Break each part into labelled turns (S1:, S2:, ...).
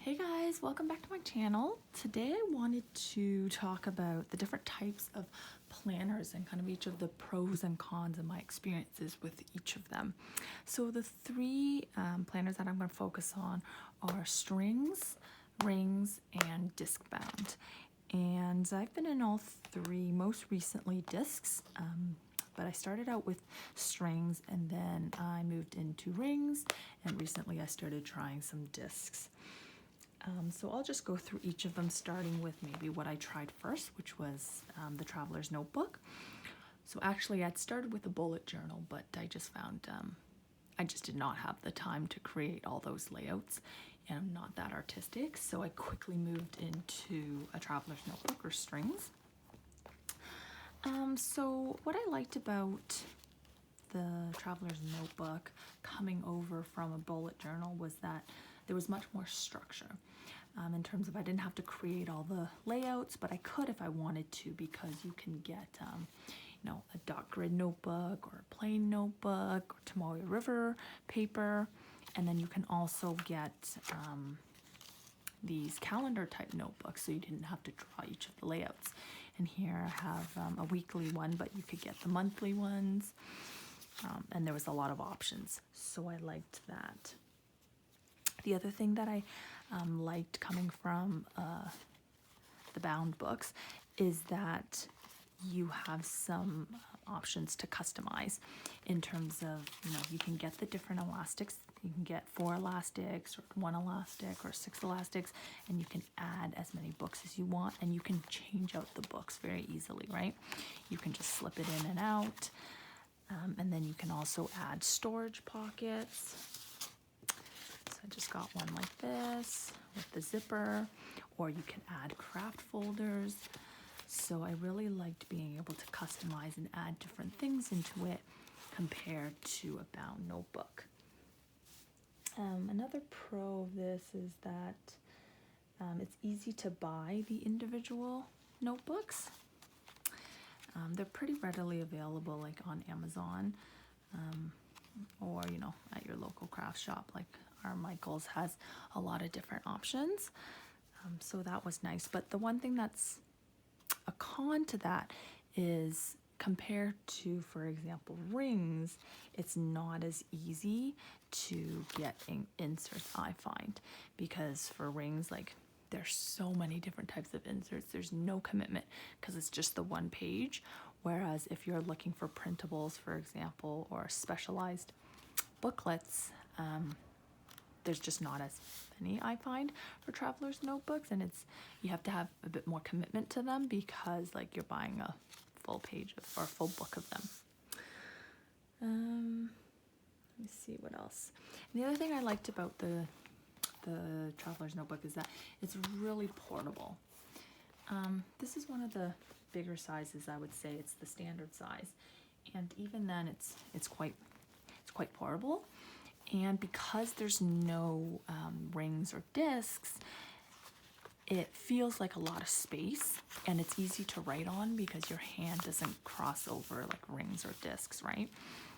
S1: Hey guys, welcome back to my channel. Today I wanted to talk about the different types of planners and kind of each of the pros and cons and my experiences with each of them. So the three planners that I'm going to focus on are strings, rings, and Discbound. And I've been in all three, most recently discs, but I started out with strings and then I moved into rings, and recently I started trying some discs. So I'll just go through each of them, starting with maybe what I tried first, which was the Traveler's Notebook. So actually I'd started with a bullet journal, but I just found I just did not have the time to create all those layouts, and I'm not that artistic, so I quickly moved into a Traveler's Notebook or strings. So what I liked about the Traveler's Notebook coming over from a bullet journal was that there was much more structure in terms of I didn't have to create all the layouts, but I could if I wanted to, because you can get a dot grid notebook or a plain notebook or Tomoe River paper, and then you can also get these calendar type notebooks, so you didn't have to draw each of the layouts. And here I have a weekly one, but you could get the monthly ones, and there was a lot of options, so I liked that. The other thing that I liked coming from the bound books is that you have some options to customize in terms of, you can get the different elastics. You can get 4 elastics or 1 elastic or 6 elastics, and you can add as many books as you want, and you can change out the books very easily, right? You can just slip it in and out, and then you can also add storage pockets. I just got one like this with the zipper, or you can add craft folders. So I really liked being able to customize and add different things into it compared to a bound notebook. Another pro of this is that it's easy to buy the individual notebooks. They're pretty readily available, like on Amazon, or at your local craft shop. Like our Michael's has a lot of different options, so that was nice. But the one thing that's a con to that is, compared to, for example, rings, it's not as easy to get inserts, I find, because for rings, like, there's so many different types of inserts. There's no commitment because it's just the one page. Whereas if you're looking for printables, for example, or specialized booklets, there's just not as many, I find, for Traveler's Notebooks, and you have to have a bit more commitment to them because, like, you're buying a full page or a full book of them. Let me see what else. And the other thing I liked about the Traveler's Notebook is that it's really portable. This is one of the bigger sizes, I would say. It's the standard size, and even then it's quite portable. And because there's no rings or discs, it feels like a lot of space, and it's easy to write on because your hand doesn't cross over like rings or discs, right?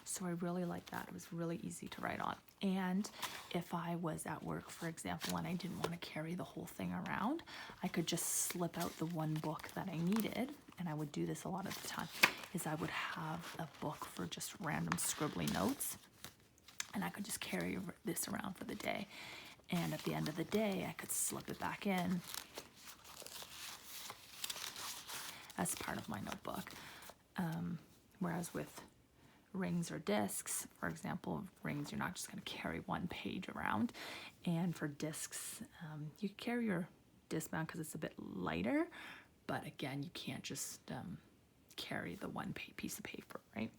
S1: So I really like that. It was really easy to write on. And if I was at work, for example, and I didn't want to carry the whole thing around, I could just slip out the one book that I needed, and I would do this a lot of the time, is I would have a book for just random scribbly notes, and I could just carry this around for the day. And at the end of the day, I could slip it back in as part of my notebook. Whereas with rings or discs, for example, rings, you're not just going to carry one page around. And for discs, you carry your Discbound because it's a bit lighter, but again, you can't just carry the one piece of paper, right?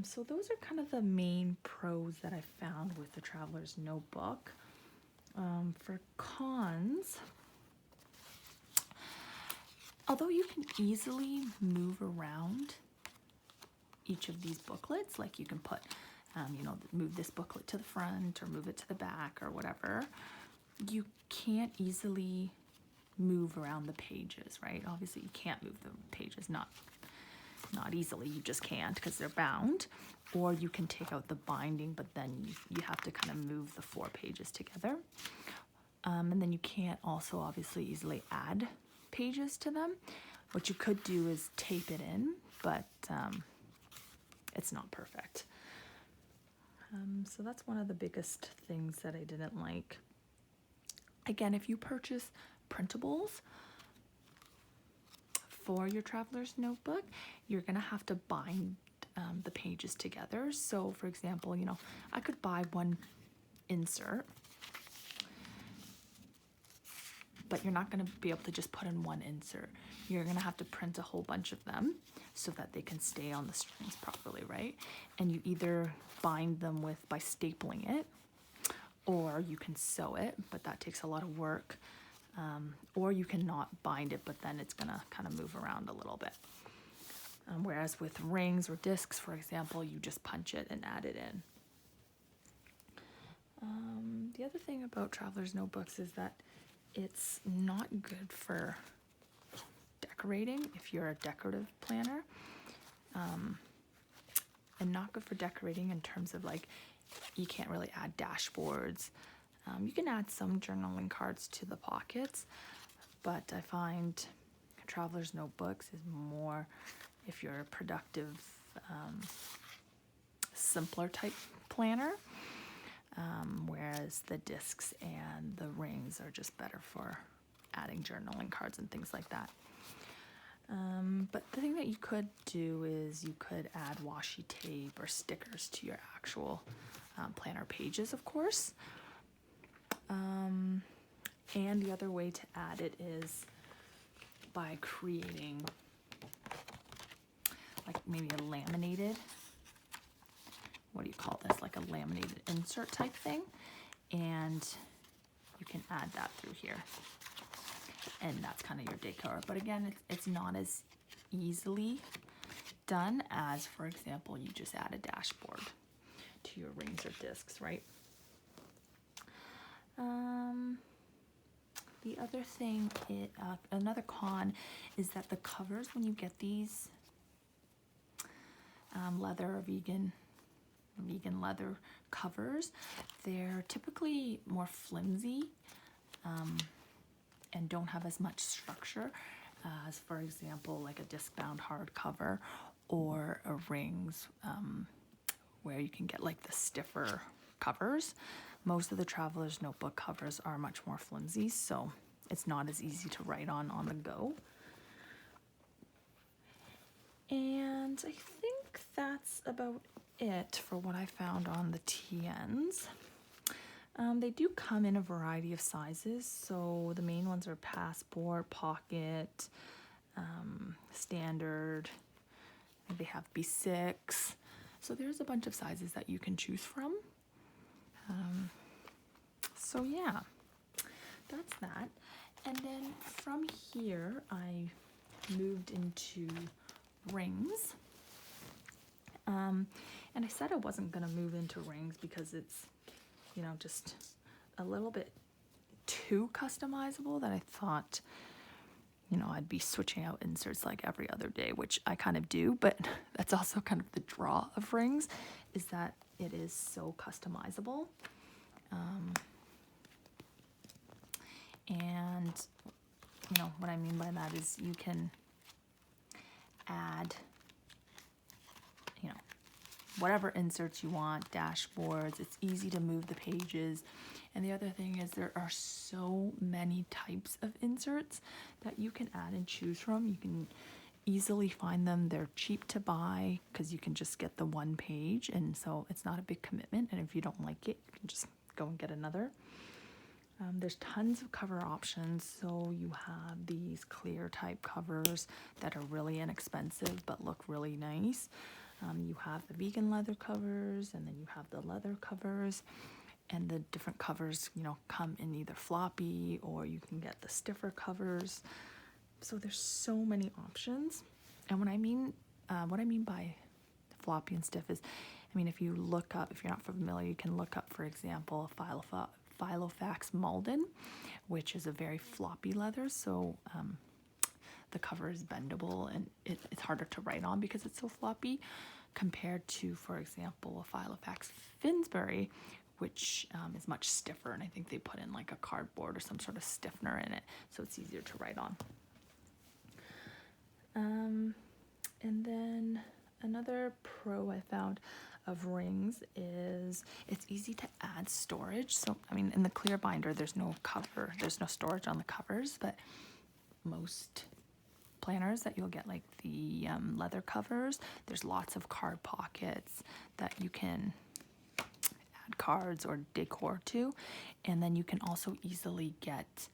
S1: So those are kind of the main pros that I found with the Traveler's Notebook. For cons, although you can easily move around each of these booklets, like you can put, move this booklet to the front or move it to the back or whatever, you can't easily move around the pages, right? Obviously you can't move the pages, not easily, you just can't because they're bound. Or you can take out the binding, but then you have to kind of move the 4 pages together. And then you can't also obviously easily add pages to them. What you could do is tape it in, but it's not perfect. So that's one of the biggest things that I didn't like. Again, if you purchase printables for your traveler's notebook, you're gonna have to bind the pages together. So for example, you know, I could buy one insert, but you're not going to be able to just put in one insert. You're going to have to print a whole bunch of them so that they can stay on the strings properly, right? And you either bind them by stapling it, or you can sew it, but that takes a lot of work. Or you can not bind it, but then it's going to kind of move around a little bit. Whereas with rings or discs, for example, you just punch it and add it in. The other thing about traveler's notebooks is that it's not good for decorating if you're a decorative planner, and not good for decorating in terms of like you can't really add dashboards. You can add some journaling cards to the pockets, but I find traveler's notebooks is more if you're a productive, simpler type planner. Whereas the discs and the rings are just better for adding journaling cards and things like that. But the thing that you could do is you could add washi tape or stickers to your actual planner pages, of course. And the other way to add it is by creating like maybe a laminated, what do you call this, like a laminated insert type thing, and you can add that through here, and that's kind of your decor. But again, it's not as easily done as, for example, you just add a dashboard to your rings or discs, right? The other thing, another con is that the covers, when you get these leather or vegan leather covers, they're typically more flimsy and don't have as much structure as, for example, like a Discbound hardcover or a rings, where you can get like the stiffer covers. Most of the traveler's notebook covers are much more flimsy, so it's not as easy to write on the go. And I think that's about it for what I found on the TNs. They do come in a variety of sizes, so the main ones are passport, pocket, standard. They have B6, so there's a bunch of sizes that you can choose from. So yeah, that's that. And then from here I moved into rings. And I said I wasn't gonna move into rings because it's, you know, just a little bit too customizable, that I thought, you know, I'd be switching out inserts like every other day, which I kind of do, but that's also kind of the draw of rings, is that it is so customizable. And you know what I mean by that is you can add, you know, whatever inserts you want, dashboards. It's easy to move the pages. And the other thing is there are so many types of inserts that you can add and choose from. You can easily find them. They're cheap to buy because you can just get the one page, and so it's not a big commitment. And if you don't like it, you can just go and get another. There's tons of cover options. So you have these clear type covers that are really inexpensive but look really nice. You have the vegan leather covers, and then you have the leather covers, and the different covers, you know, come in either floppy or you can get the stiffer covers. So there's so many options. And what I mean by floppy and stiff is, I mean, if you look up, if you're not familiar, you can look up, for example, Filofax Malden, which is a very floppy leather. So the cover is bendable and it's harder to write on because it's so floppy, compared to, for example, a Filofax Finsbury, which is much stiffer, and I think they put in like a cardboard or some sort of stiffener in it, so it's easier to write on. And then another pro I found of rings is it's easy to add storage. So, I mean, in the clear binder, there's no cover, there's no storage on the covers, but most planners that you'll get, like the leather covers, there's lots of card pockets that you can add cards or decor to. And then you can also easily get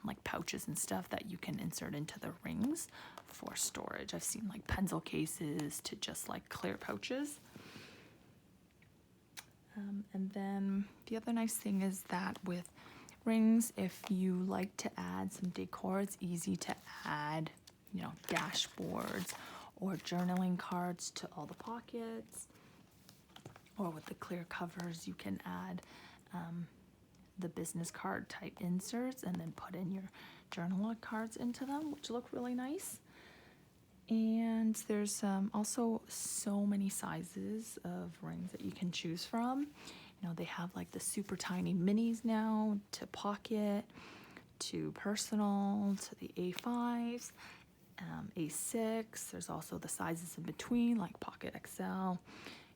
S1: like pouches and stuff that you can insert into the rings for storage. I've seen like pencil cases to just like clear pouches. And then the other nice thing is that with rings, if you like to add some decor, it's easy to add, you know, dashboards or journaling cards to all the pockets. Or with the clear covers, you can add the business card type inserts and then put in your journal cards into them, which look really nice. And there's also so many sizes of rings that you can choose from. You know, they have like the super tiny minis now, to pocket, to personal, to the A5s, A6. There's also the sizes in between, like Pocket XL,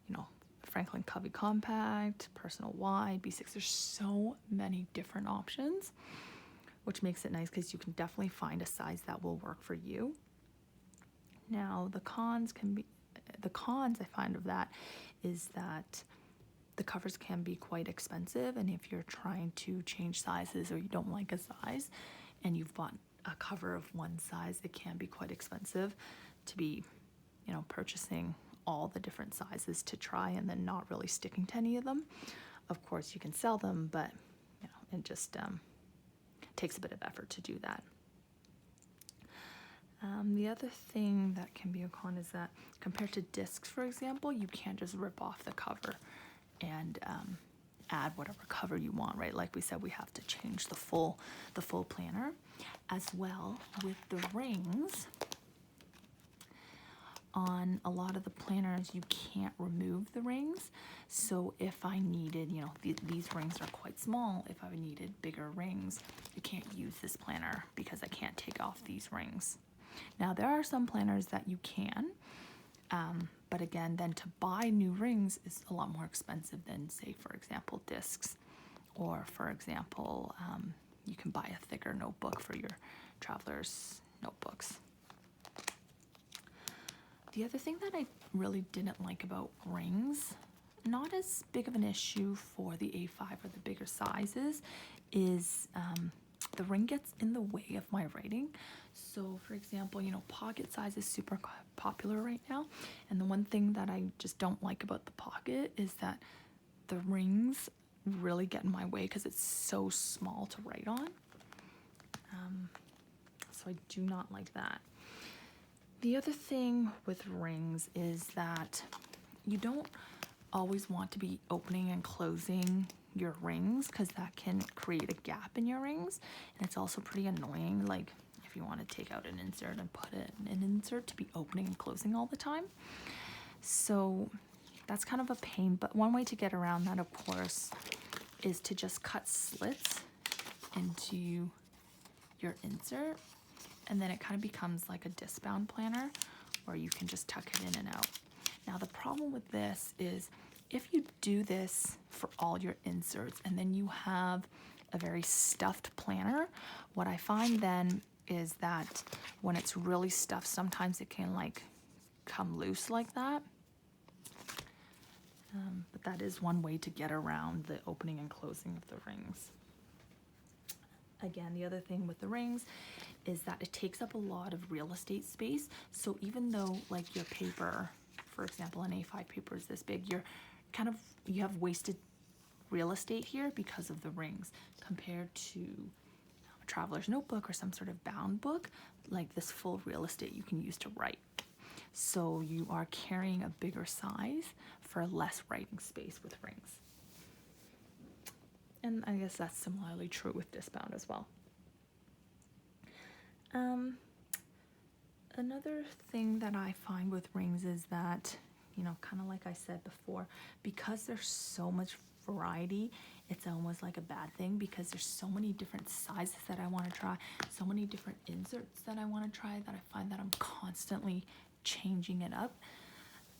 S1: you know, Franklin Covey Compact, Personal Wide, B6. There's so many different options, which makes it nice because you can definitely find a size that will work for you. Now, the cons I find of that is that the covers can be quite expensive, and if you're trying to change sizes or you don't like a size and you've bought a cover of one size, it can be quite expensive to be, you know, purchasing all the different sizes to try and then not really sticking to any of them. Of course, you can sell them, but you know, it just takes a bit of effort to do that. The other thing that can be a con is that compared to discs, for example, you can't just rip off the cover and add whatever cover you want, right? Like we said, we have to change the full planner. As well, with the rings, on a lot of the planners, you can't remove the rings. So if I needed, you know, these rings are quite small. If I needed bigger rings, I can't use this planner because I can't take off these rings. Now, there are some planners that you can, but again, then to buy new rings is a lot more expensive than, say, for example, discs, or for example, you can buy a thicker notebook for your traveler's notebooks. The other thing that I really didn't like about rings, not as big of an issue for the A5 or the bigger sizes, is the ring gets in the way of my writing. So for example, you know, pocket size is super popular right now, and the one thing that I just don't like about the pocket is that the rings really get in my way because it's so small to write on. So I do not like that. The other thing with rings is that you don't always want to be opening and closing your rings because that can create a gap in your rings, and it's also pretty annoying, like if you want to take out an insert and put in an insert to be opening and closing all the time. So that's kind of a pain, but one way to get around that, of course, is to just cut slits into your insert, and then it kind of becomes like a Discbound planner where you can just tuck it in and out. Now, the problem with this is if you do this for all your inserts and then you have a very stuffed planner, what I find then is that when it's really stuffed, sometimes it can like come loose like that. But that is one way to get around the opening and closing of the rings. Again, the other thing with the rings is that it takes up a lot of real estate space. So even though like your paper, for example, an A5 paper is this big, you have wasted real estate here because of the rings compared to a traveler's notebook or some sort of bound book. Like this full real estate you can use to write. So you are carrying a bigger size for less writing space with rings. And I guess that's similarly true with Discbound as well. Another thing that I find with rings is that, you know, kind of like I said before, because there's so much variety, it's almost like a bad thing because there's so many different sizes that I want to try, so many different inserts that I want to try, that I find that I'm constantly changing it up.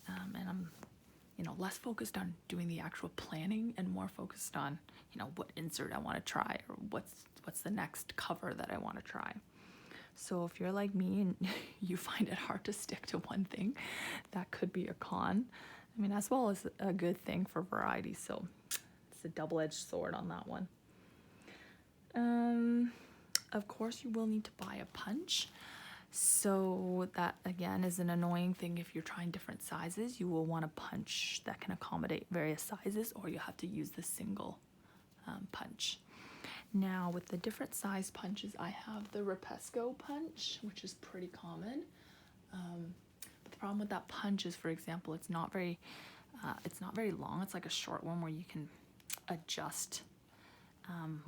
S1: And I'm, less focused on doing the actual planning and more focused on, what insert I want to try, or what's the next cover that I want to try. So if you're like me and you find it hard to stick to one thing, that could be a con. I mean, as well as a good thing for variety. So it's a double-edged sword on that one. Of course, you will need to buy a punch. So that, again, is an annoying thing. If you're trying different sizes, you will want a punch that can accommodate various sizes, or you have to use the single punch. Now, with the different size punches, I have the Repesco punch, which is pretty common. But the problem with that punch is, for example, it's not very long. It's like a short one where you can adjust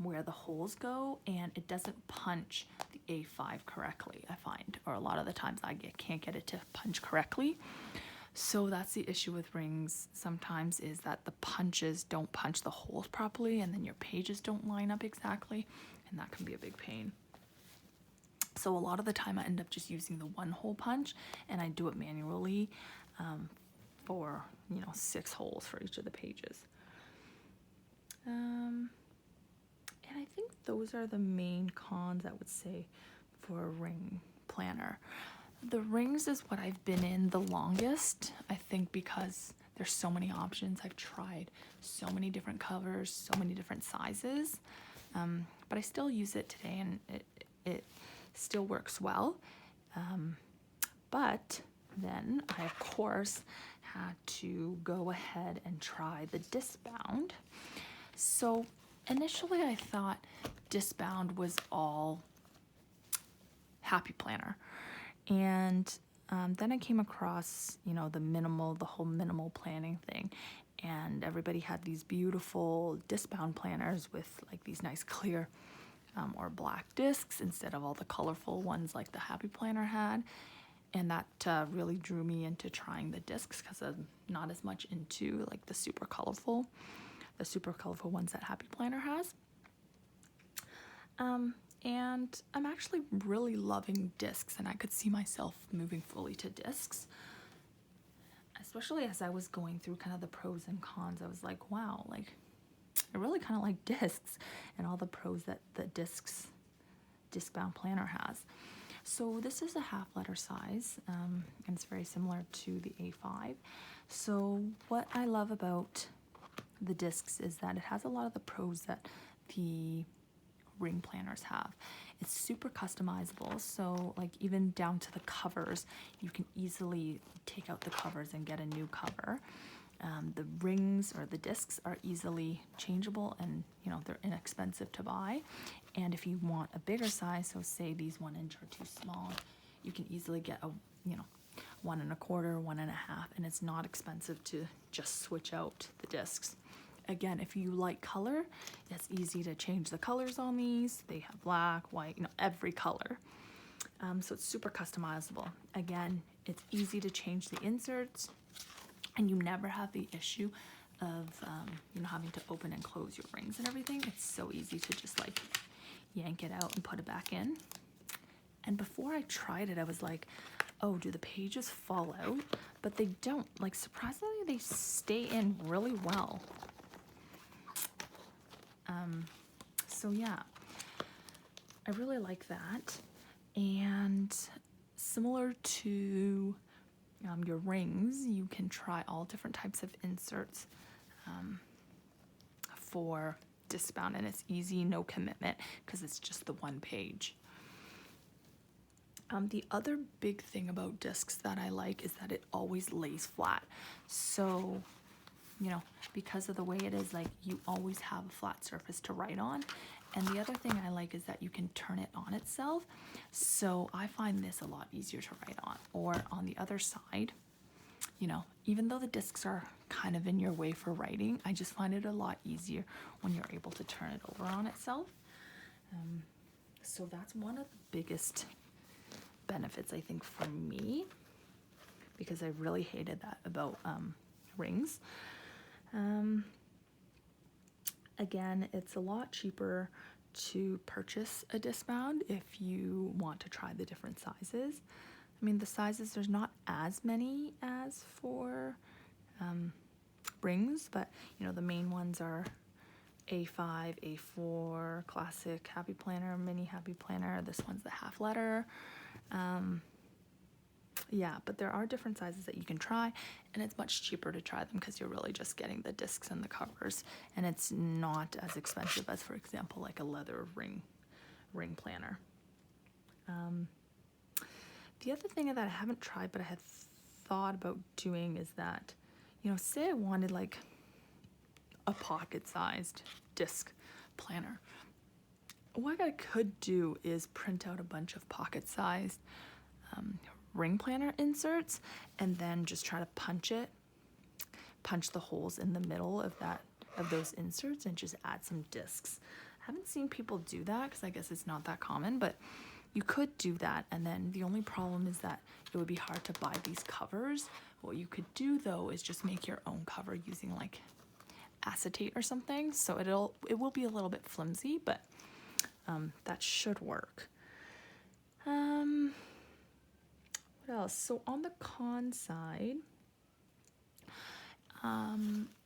S1: where the holes go, and it doesn't punch the A5 correctly, I find, or a lot of the times I can't get it to punch correctly. So that's the issue with rings sometimes, is that the punches don't punch the holes properly, and then your pages don't line up exactly, and that can be a big pain. So a lot of the time I end up just using the one hole punch, and I do it manually for 6 holes for each of the pages. And I think those are the main cons, I would say, for a ring planner. The rings is what I've been in the longest, I think, because there's so many options. I've tried so many different covers, so many different sizes, but I still use it today, and it still works well. But then I, of course, had to go ahead and try the Discbound. So initially I thought Discbound was all Happy Planner. And then I came across, the whole minimal planning thing. And everybody had these beautiful Discbound planners with like these nice clear or black discs instead of all the colorful ones like the Happy Planner had. And that really drew me into trying the discs, because I'm not as much into like the super colorful ones that Happy Planner has. And I'm actually really loving discs, and I could see myself moving fully to discs, especially as I was going through kind of the pros and cons. I was like, wow, like I really kind of like discs and all the pros that the Discbound planner has. So this is a half letter size, and it's very similar to the A5. So what I love about the discs is that it has a lot of the pros that the ring planners have. It's super customizable, so like even down to the covers, you can easily take out the covers and get a new cover. The rings or the discs are easily changeable, and they're inexpensive to buy. And if you want a bigger size, so say these 1 inch are too small, you can easily get a 1 1/4, 1 1/2, and it's not expensive to just switch out the discs. Again, if you like color, it's easy to change the colors on these. They have black, white, every color. So it's super customizable. Again, it's easy to change the inserts, and you never have the issue of having to open and close your rings and everything. It's so easy to just like yank it out and put it back in. And before I tried it, I was like, oh, do the pages fall out? But they don't. Like, surprisingly, they stay in really well. So yeah, I really like that. And similar to your rings, you can try all different types of inserts for Discbound, and it's easy, no commitment, because it's just the one page. The other big thing about discs that I like is that it always lays flat. So because of the way it is, like, you always have a flat surface to write on. And the other thing I like is that you can turn it on itself. So I find this a lot easier to write on. Or on the other side, even though the discs are kind of in your way for writing, I just find it a lot easier when you're able to turn it over on itself. So that's one of the biggest benefits, I think, for me, because I really hated that about rings. Again, it's a lot cheaper to purchase a Discbound if you want to try the different sizes. I mean, the sizes, there's not as many as for rings, but you know, the main ones are A5, A4, classic happy planner, mini happy planner. This one's the half letter. Yeah, but there are different sizes that you can try, and it's much cheaper to try them because you're really just getting the discs and the covers, and it's not as expensive as, for example, like a leather ring planner. The other thing that I haven't tried but I had thought about doing is that, you know, say I wanted like a pocket-sized disc planner. What I could do is print out a bunch of pocket-sized ring planner inserts and then just try to punch the holes in the middle of those inserts and just add some discs. I haven't seen people do that because I guess it's not that common, but you could do that. And then the only problem is that it would be hard to buy these covers. What you could do though is just make your own cover using like acetate or something. So it will be a little bit flimsy, but that should work. What else? So on the con side,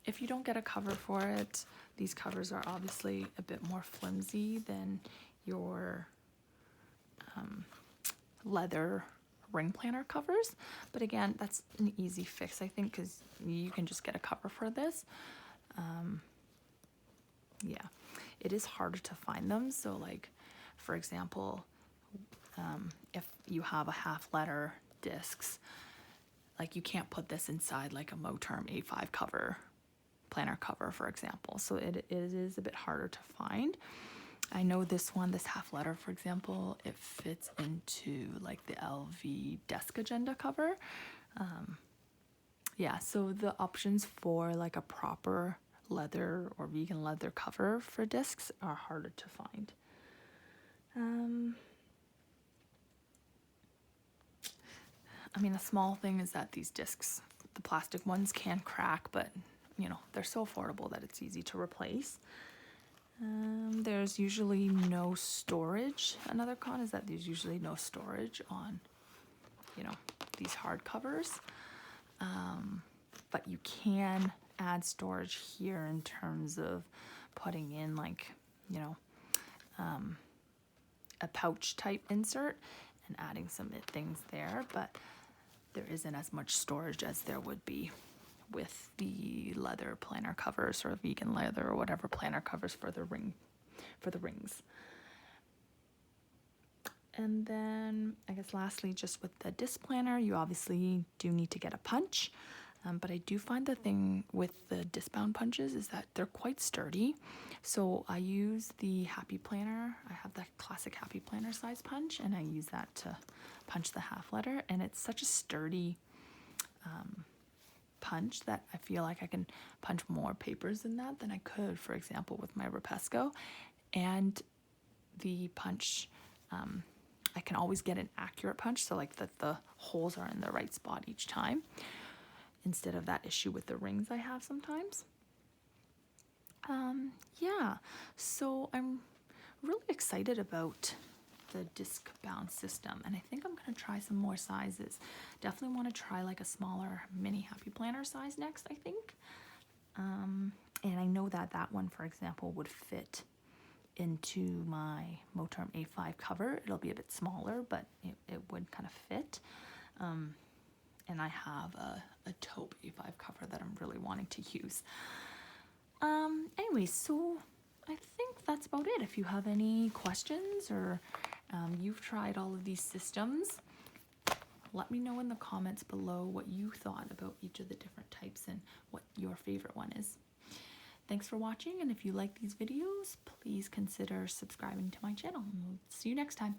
S1: if you don't get a cover for it, these covers are obviously a bit more flimsy than your leather ring planner covers. But again, that's an easy fix, I think, because you can just get a cover for this. Yeah, it is harder to find them. So like, for example, if you have a half letter discs, like you can't put this inside like a Moterm A5 cover, planner cover, for example. So it is a bit harder to find. I know this one, this half letter, for example, it fits into like the LV desk agenda cover. Yeah, so the options for like a proper leather or vegan leather cover for discs are harder to find. I mean, a small thing is that these discs, the plastic ones, can crack, but you know, they're so affordable that it's easy to replace. There's usually no storage. Another con is that there's usually no storage on, you know, these hard covers. But you can add storage here in terms of putting in like, you know, a pouch type insert and adding some things there, but there isn't as much storage as there would be with the leather planner covers or vegan leather or whatever planner covers for the rings. And then I guess lastly, just with the disc planner, you obviously do need to get a punch. But I do find the thing with the Discbound punches is that they're quite sturdy. So I use the Happy Planner. I have that classic Happy Planner size punch, and I use that to punch the half letter. And it's such a sturdy punch that I feel like I can punch more papers in that than I could, for example, with my Rapesco. And the punch, I can always get an accurate punch, so like that the holes are in the right spot each time, instead of that issue with the rings I have sometimes. Yeah, so I'm really excited about the Discbound system, and I think I'm going to try some more sizes. Definitely want to try like a smaller mini Happy Planner size next, I think. And I know that that one, for example, would fit into my Moterm A5 cover. It'll be a bit smaller, but it would kind of fit. And I have a taupe A5 cover that I'm really wanting to use. Anyway, so I think that's about it. If you have any questions or you've tried all of these systems, let me know in the comments below what you thought about each of the different types and what your favorite one is. Thanks for watching, and if you like these videos, please consider subscribing to my channel. We'll see you next time.